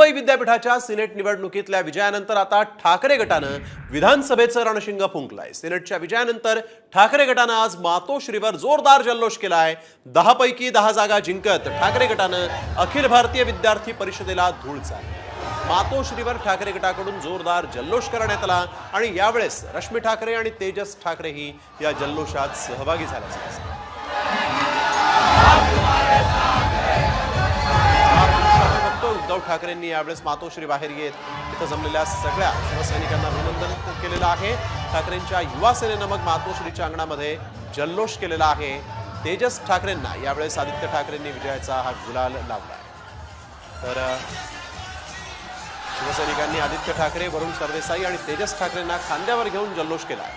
मुंबई विद्यापीठाच्या सिनेट निवडणुकीतल्या विजयानंतर आता ठाकरे गटानं विधानसभेचं रणशिंग फुंकलंय। सिनेटच्या विजयानंतर ठाकरे गटानं आज मातोश्रीवर जोरदार जल्लोष केलाय। 10 पैकी 10 जागा जिंकत ठाकरे गटानं अखिल भारतीय विद्यार्थी परिषदेला धूळ चारली। मातोश्रीवर ठाकरे गटाकडून जोरदार जल्लोष करण्यात आला आणि यावेळेस रश्मी ठाकरे आणि तेजस ठाकरेही या जल्लोषात सहभागी झाल्याचं दिसलं। उद्धव ठाकरेंनी यावेळेस मातोश्री बाहेर येत इथं जमलेल्या सगळ्या शिवसैनिकांना अभिनंदन केलेलं आहे। ठाकरेंच्या युवा सेनेनं मग मातोश्रीच्या अंगणामध्ये जल्लोष केलेला आहे। तेजस ठाकरेंना यावेळेस आदित्य ठाकरेंनी विजयाचा हा गुलाल लावला। तर शिवसैनिकांनी आदित्य ठाकरे, वरुण सरदेसाई आणि तेजस ठाकरेंना खांद्यावर घेऊन जल्लोष केला।